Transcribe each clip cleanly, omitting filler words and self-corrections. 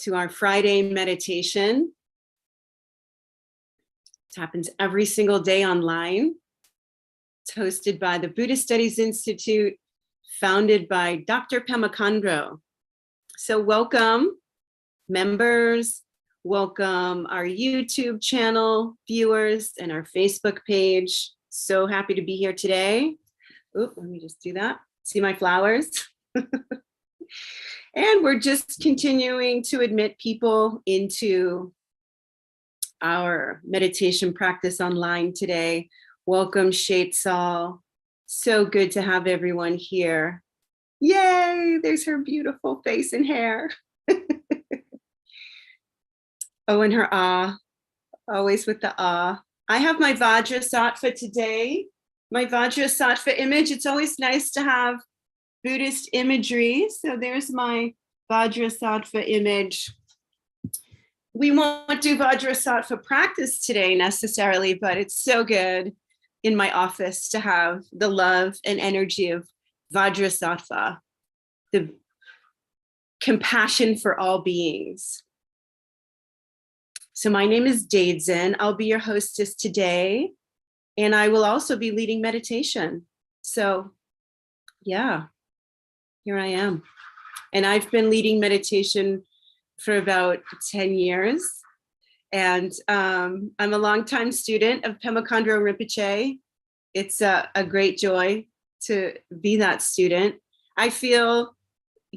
to our Friday meditation. It happens every single day online. It's hosted by the Buddhist Studies Institute, founded by Dr. Pema Chödrön. So welcome, members. Welcome our YouTube channel viewers and our Facebook page. So happy to be here today. Oop, let me just do that. See my flowers? And we're just continuing to admit people into our meditation practice online today. Welcome, Shaitsal. So good to have everyone here. Yay, there's her beautiful face and hair. Oh, and her ah, always with the ah. I have my Vajrasattva today, my Vajrasattva image. It's always nice to have Buddhist imagery. So there's my Vajrasattva image. We won't do Vajrasattva practice today necessarily, but it's so good in my office to have the love and energy of Vajrasattva, the compassion for all beings. So my name is Daidzen. I'll be your hostess today, and I will also be leading meditation. So yeah, here I am. And I've been leading meditation for about 10 years. And I'm a longtime student of Pema Chödrön Rinpoche. It's a great joy to be that student. I feel,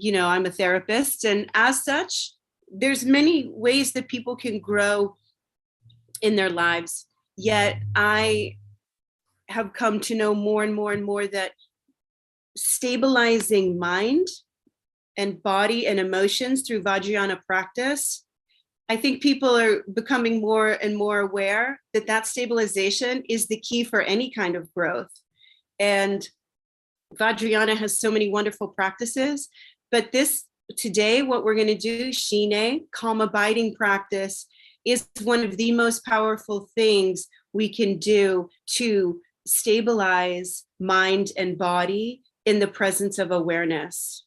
I'm a therapist, and as such, there's many ways that people can grow in their lives. Yet I have come to know more and more and more that stabilizing mind and body and emotions through Vajrayana practice, I think people are becoming more and more aware that that stabilization is the key for any kind of growth. And Vajrayana has so many wonderful practices, but today, what we're going to do, Shine, calm abiding practice, is one of the most powerful things we can do to stabilize mind and body in the presence of awareness.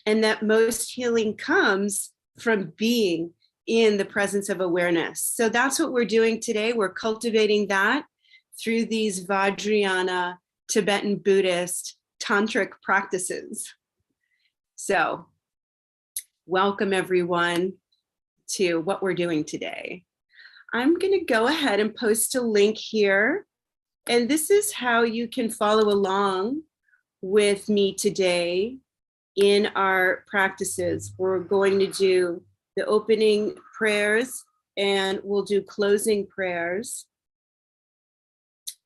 And that most healing comes from being in the presence of awareness. So that's what we're doing today. We're cultivating that through these Vajrayana Tibetan Buddhist tantric practices. So welcome everyone to what we're doing today. I'm going to go ahead and post a link here. And this is how you can follow along with me today in our practices. We're going to do the opening prayers and we'll do closing prayers.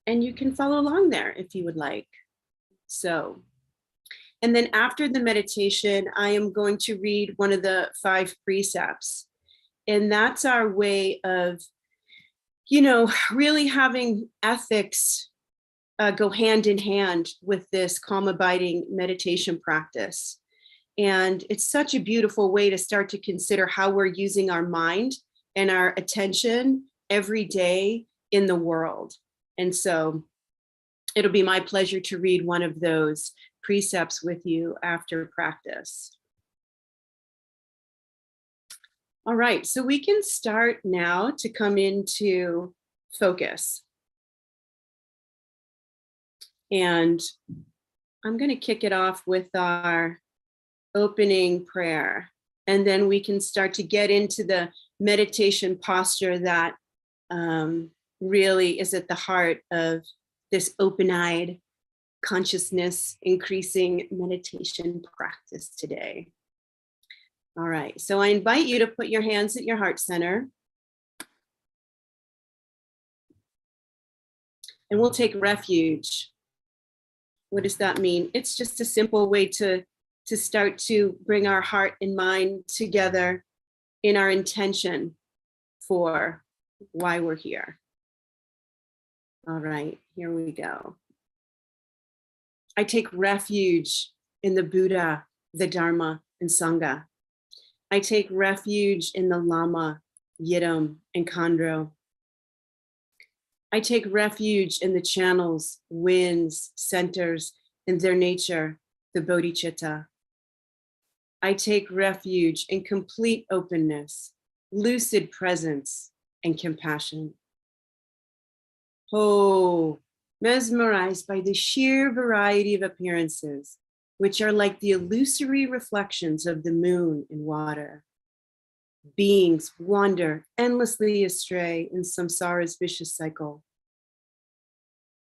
And you can follow along there if you would like. So, and then after the meditation, I am going to read one of the 5 precepts. And that's our way of, really having ethics go hand in hand with this calm abiding meditation practice. And it's such a beautiful way to start to consider how we're using our mind and our attention every day in the world. And so it'll be my pleasure to read one of those precepts with you after practice. All right, so we can start now to come into focus. And I'm going to kick it off with our opening prayer, and then we can start to get into the meditation posture that really is at the heart of this open-eyed consciousness increasing meditation practice today. All right, so I invite you to put your hands at your heart center. And we'll take refuge. What does that mean? It's just a simple way to start to bring our heart and mind together in our intention for why we're here. All right, here we go. I take refuge in the Buddha, the Dharma, and Sangha. I take refuge in the Lama, Yidam, and Khandro. I take refuge in the channels, winds, centers, and their nature, the bodhicitta. I take refuge in complete openness, lucid presence, and compassion. Oh, mesmerized by the sheer variety of appearances, which are like the illusory reflections of the moon in water. Beings wander endlessly astray in samsara's vicious cycle,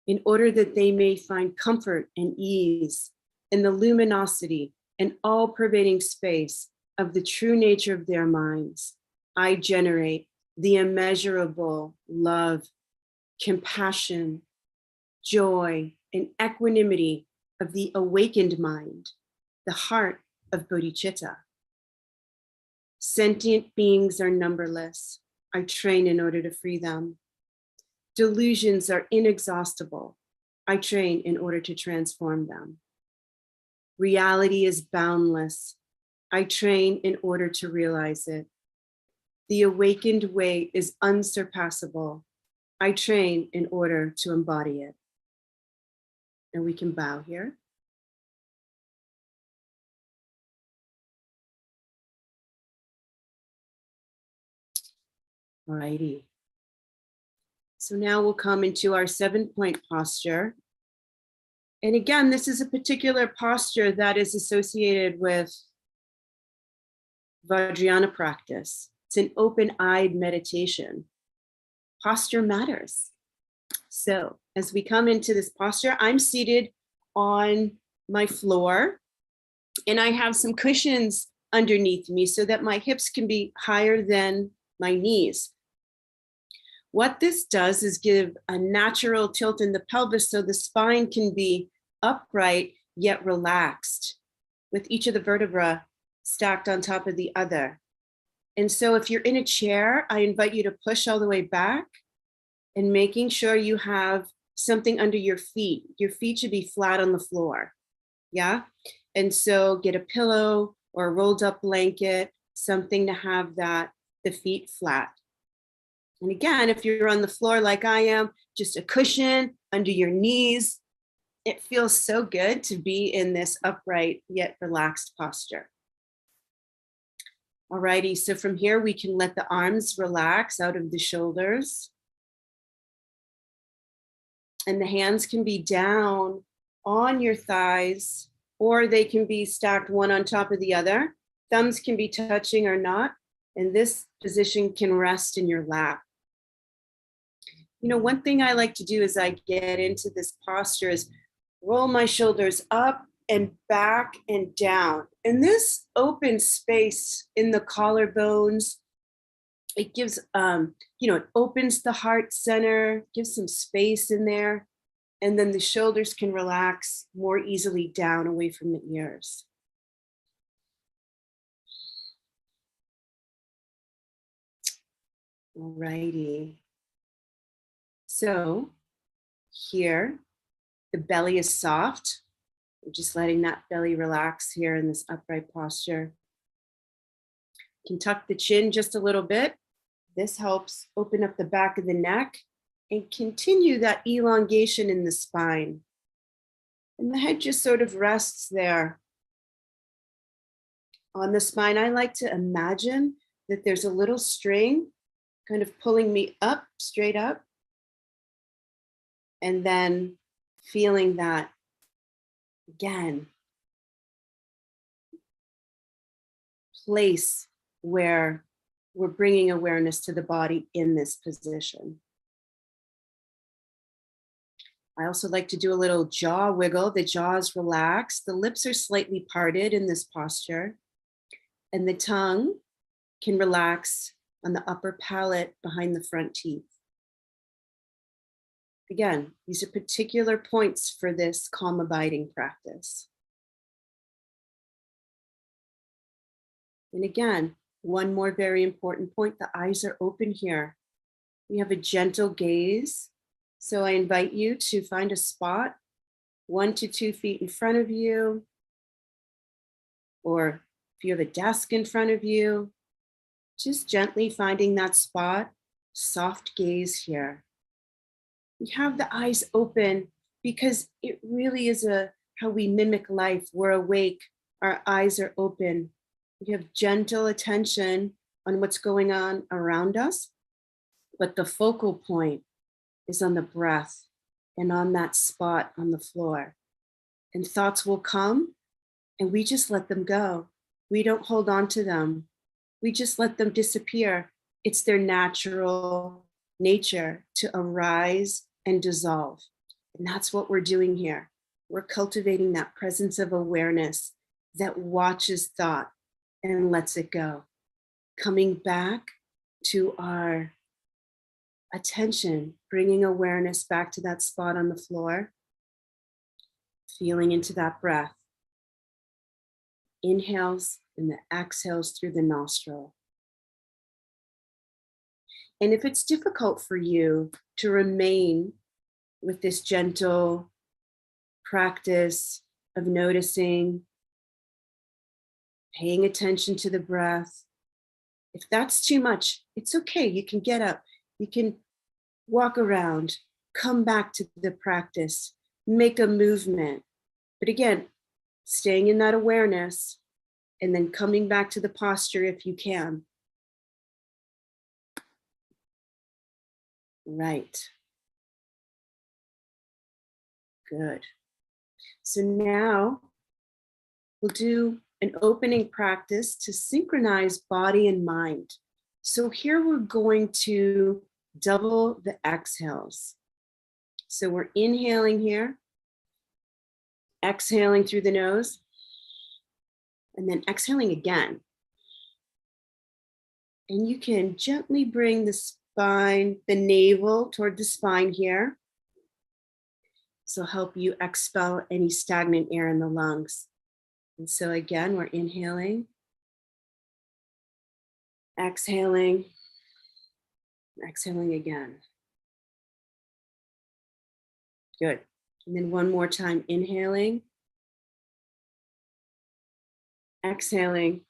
in order that they may find comfort and ease in the luminosity and all-pervading space of the true nature of their minds. I generate the immeasurable love, compassion, joy, and equanimity of the awakened mind, the heart of bodhicitta. Sentient beings are numberless. I train in order to free them. Delusions are inexhaustible. I train in order to transform them. Reality is boundless. I train in order to realize it. The awakened way is unsurpassable. I train in order to embody it. And we can bow here. All righty. So now we'll come into our 7-point posture. And again, this is a particular posture that is associated with Vajrayana practice. It's an open-eyed meditation. Posture matters. So as we come into this posture, I'm seated on my floor and I have some cushions underneath me so that my hips can be higher than my knees. What this does is give a natural tilt in the pelvis so the spine can be upright yet relaxed, with each of the vertebrae stacked on top of the other. And so if you're in a chair, I invite you to push all the way back and making sure you have something under your feet. Your feet should be flat on the floor, yeah? And so get a pillow or a rolled up blanket, something to have the feet flat. And again, if you're on the floor like I am, just a cushion under your knees. It feels so good to be in this upright yet relaxed posture. Alrighty, so from here we can let the arms relax out of the shoulders. And the hands can be down on your thighs, or they can be stacked one on top of the other. Thumbs can be touching or not, and this position can rest in your lap. You know, one thing I like to do as I get into this posture is roll my shoulders up and back and down. And this open space in the collarbones, it gives, it opens the heart center, gives some space in there. And then the shoulders can relax more easily down away from the ears. All righty. So here, the belly is soft. We're just letting that belly relax here in this upright posture. You can tuck the chin just a little bit. This helps open up the back of the neck and continue that elongation in the spine. And the head just sort of rests there. On the spine, I like to imagine that there's a little string kind of pulling me up, straight up. And then feeling that again, place where we're bringing awareness to the body in this position. I also like to do a little jaw wiggle. The jaw is relaxed. The lips are slightly parted in this posture. And the tongue can relax on the upper palate behind the front teeth. Again, these are particular points for this calm abiding practice. And again, one more very important point, the eyes are open here. We have a gentle gaze. So I invite you to find a spot 1 to 2 feet in front of you, or if you have a desk in front of you, just gently finding that spot, soft gaze here. We have the eyes open because it really is how we mimic life. We're awake, our eyes are open, We have gentle attention on what's going on around us, but the focal point is on the breath and on that spot on the floor. And thoughts will come and we just let them go. We don't hold on to them. We just let them disappear. It's their natural nature to arise and dissolve. And that's what we're doing here. We're cultivating that presence of awareness that watches thought and lets it go. Coming back to our attention, bringing awareness back to that spot on the floor, feeling into that breath. Inhales and the exhales through the nostril. And if it's difficult for you to remain with this gentle practice of noticing, paying attention to the breath, if that's too much, it's okay. You can get up, you can walk around, come back to the practice, make a movement. But again, staying in that awareness and then coming back to the posture if you can. Right. Good. So now we'll do an opening practice to synchronize body and mind. So here we're going to double the exhales. So we're inhaling here, exhaling through the nose, and then exhaling again. And you can gently bring the spine, the navel toward the spine here. This will help you expel any stagnant air in the lungs. And so again, we're inhaling, exhaling, exhaling again. Good. And then one more time, inhaling, exhaling,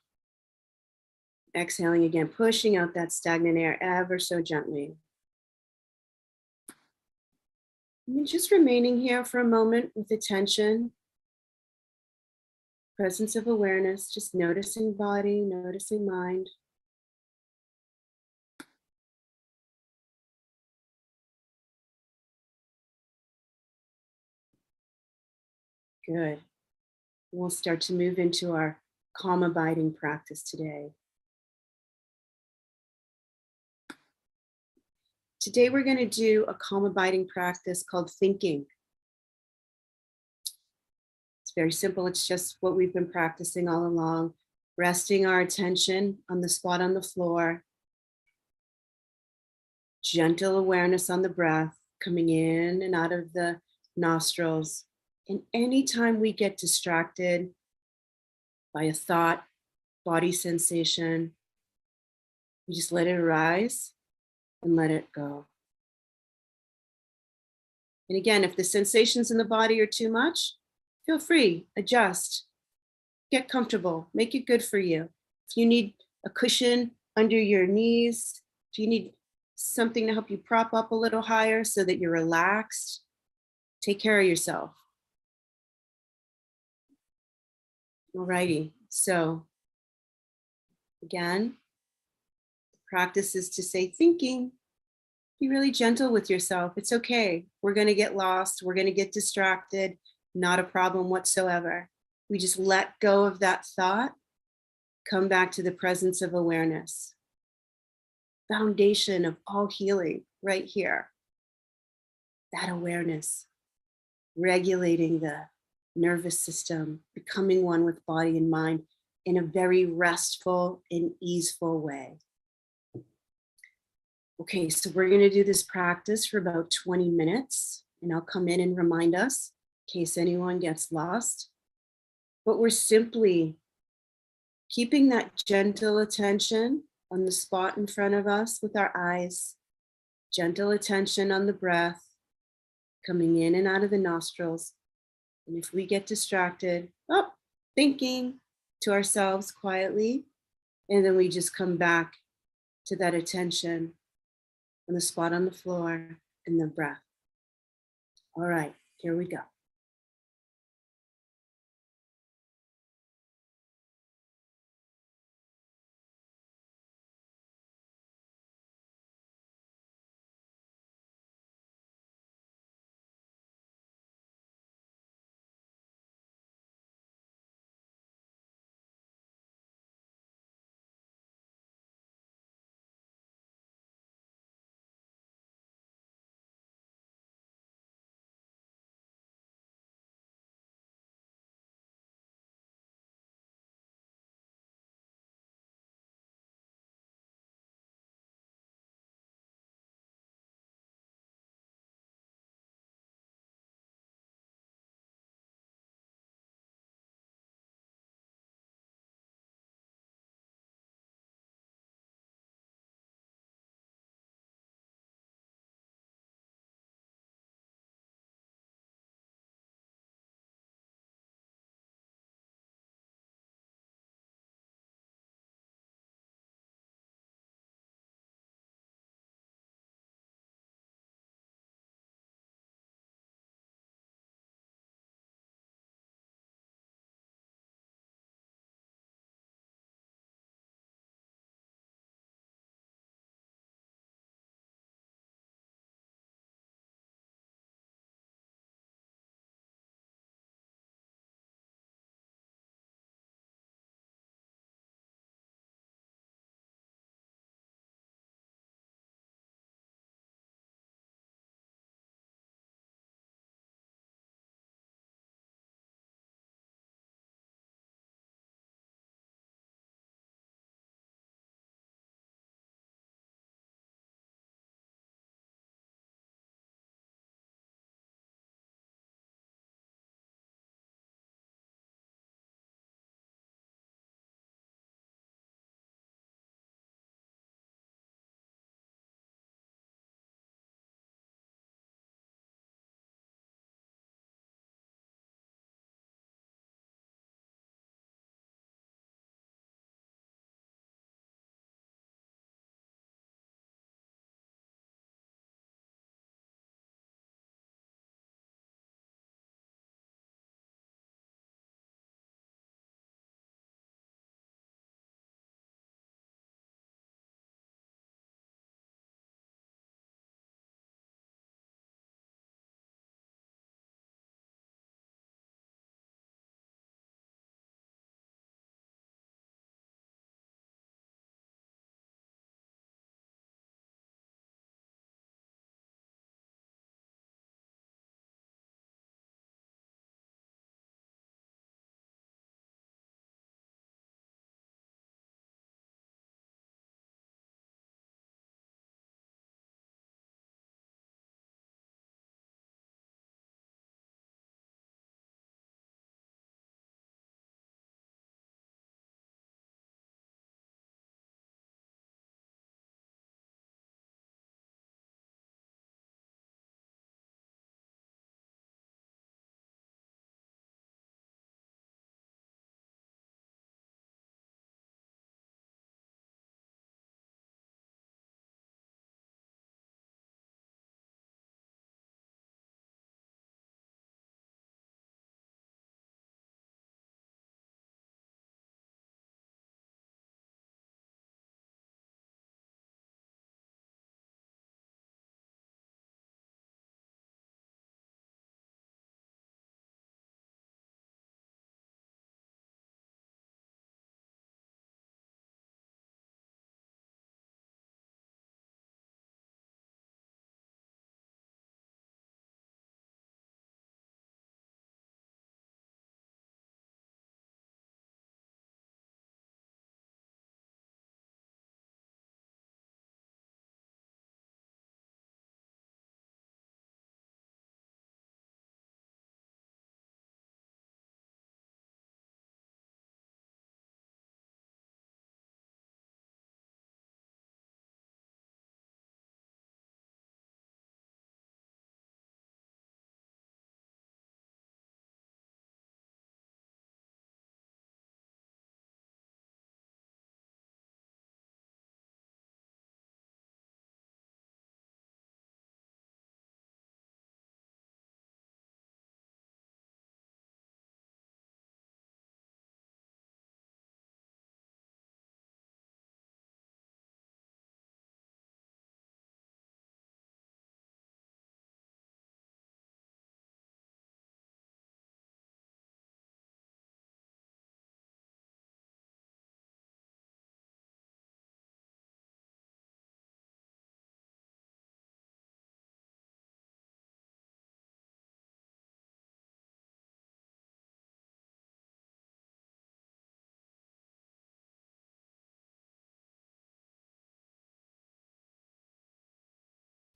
exhaling again, pushing out that stagnant air ever so gently. And just remaining here for a moment with attention, presence of awareness, just noticing body, noticing mind. Good. We'll start to move into our calm abiding practice today. Today we're going to do a calm abiding practice called thinking. It's very simple. It's just what we've been practicing all along, resting our attention on the spot on the floor, gentle awareness on the breath, coming in and out of the nostrils. And anytime we get distracted by a thought, body sensation, we just let it arise and let it go. And again, if the sensations in the body are too much, feel free, adjust, get comfortable, make it good for you. If you need a cushion under your knees, if you need something to help you prop up a little higher so that you're relaxed, take care of yourself. Alrighty, so again, the practice is to say thinking. Be really gentle with yourself. It's okay. We're going to get lost. We're going to get distracted. Not a problem whatsoever. We just let go of that thought, come back to the presence of awareness. Foundation of all healing right here. That awareness, regulating the nervous system, becoming one with body and mind in a very restful and easeful way. Okay, so we're going to do this practice for about 20 minutes, and I'll come in and remind us in case anyone gets lost. But we're simply keeping that gentle attention on the spot in front of us with our eyes, gentle attention on the breath, coming in and out of the nostrils. And if we get distracted, thinking to ourselves quietly, and then we just come back to that attention on the spot on the floor and the breath. All right, here we go.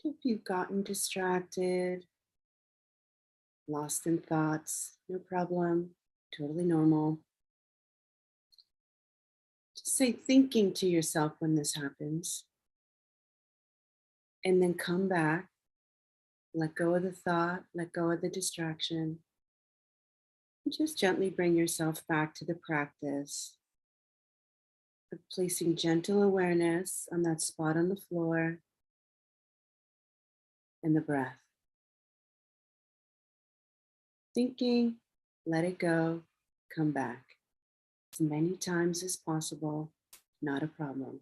If you've gotten distracted, lost in thoughts, no problem, totally normal. Just say thinking to yourself when this happens, and then come back, let go of the thought, let go of the distraction, and just gently bring yourself back to the practice of placing gentle awareness on that spot on the floor and the breath. Thinking, let it go, come back as many times as possible, not a problem.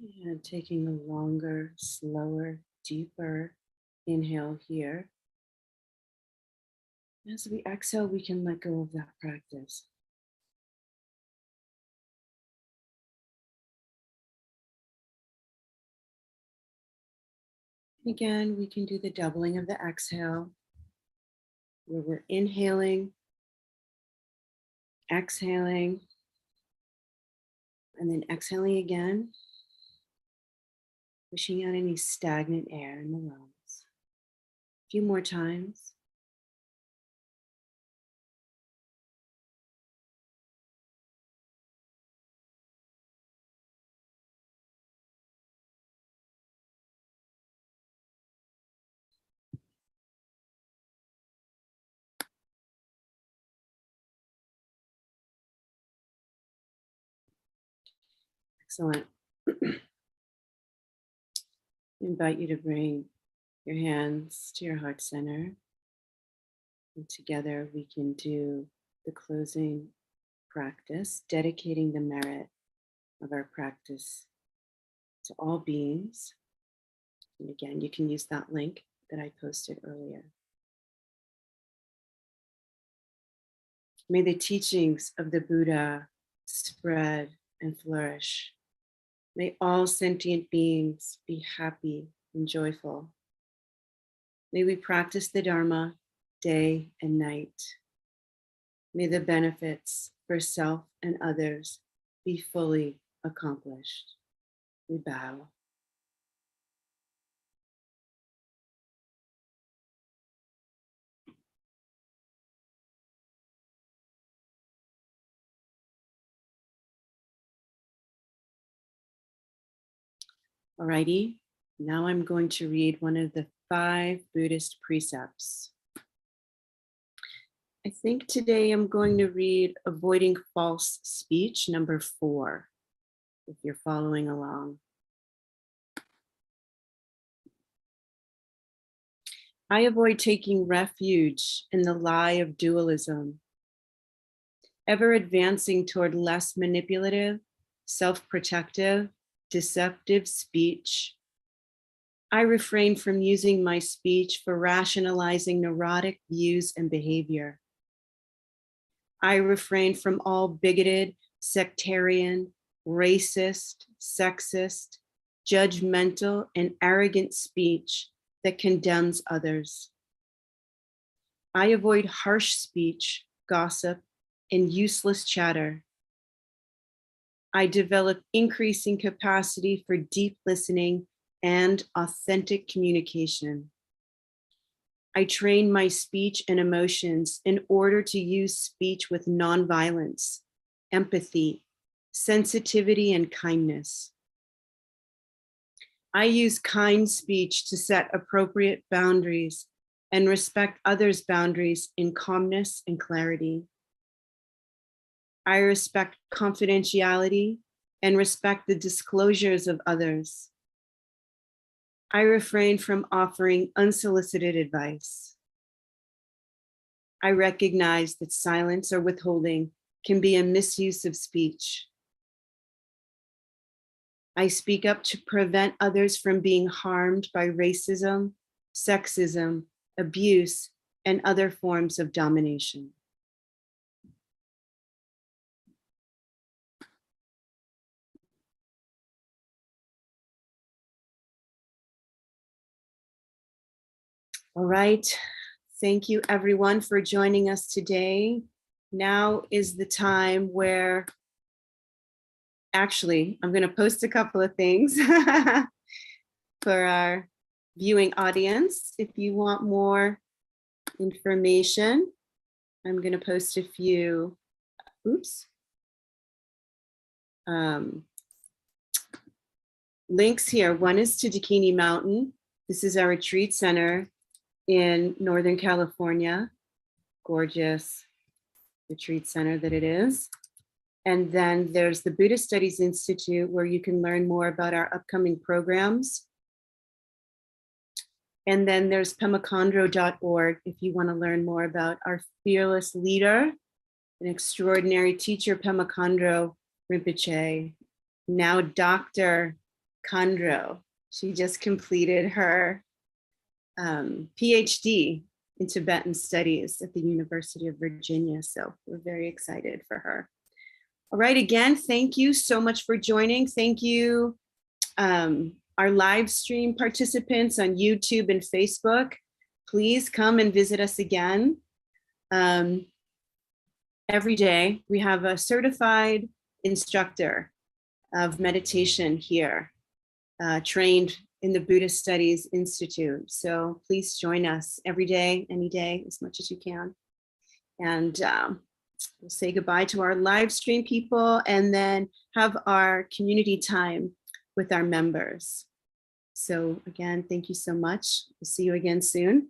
And taking a longer, slower, deeper inhale here. As we exhale, we can let go of that practice. Again, we can do the doubling of the exhale, where we're inhaling, exhaling, and then exhaling again, pushing out any stagnant air in the lungs. A few more times. Excellent. I invite you to bring your hands to your heart center. And together we can do the closing practice, dedicating the merit of our practice to all beings. And again, you can use that link that I posted earlier. May the teachings of the Buddha spread and flourish. May all sentient beings be happy and joyful. May we practice the Dharma day and night. May the benefits for self and others be fully accomplished. We bow. Alrighty, now I'm going to read one of the 5 Buddhist precepts. I think today I'm going to read Avoiding False Speech, number 4, if you're following along. I avoid taking refuge in the lie of dualism, ever advancing toward less manipulative, self-protective, deceptive speech. I refrain from using my speech for rationalizing neurotic views and behavior. I refrain from all bigoted, sectarian, racist, sexist, judgmental, and arrogant speech that condemns others. I avoid harsh speech, gossip, and useless chatter. I develop increasing capacity for deep listening and authentic communication. I train my speech and emotions in order to use speech with nonviolence, empathy, sensitivity, and kindness. I use kind speech to set appropriate boundaries and respect others' boundaries in calmness and clarity. I respect confidentiality and respect the disclosures of others. I refrain from offering unsolicited advice. I recognize that silence or withholding can be a misuse of speech. I speak up to prevent others from being harmed by racism, sexism, abuse, and other forms of domination. All right, thank you everyone for joining us today. Now is the time where, actually, I'm going to post a couple of things for our viewing audience. If you want more information, I'm going to post a few, links here. One is to Dakini Mountain. This is our retreat center in Northern California. Gorgeous retreat center that it is. And then there's the Buddhist Studies Institute, where you can learn more about our upcoming programs. And then there's pemacandro.org if you want to learn more about our fearless leader, an extraordinary teacher, Pemacandro Rinpoche, now Dr. Kandro. She just completed her PhD in Tibetan studies at the University of Virginia. So we're very excited for her. All right, again, thank you so much for joining. Thank you, our live stream participants on YouTube and Facebook. Please come and visit us again. Every day, we have a certified instructor of meditation here, trained in the Buddhist Studies Institute. So please join us every day, any day, as much as you can. And we'll say goodbye to our live stream people and then have our community time with our members. So again, thank you so much. We'll see you again soon.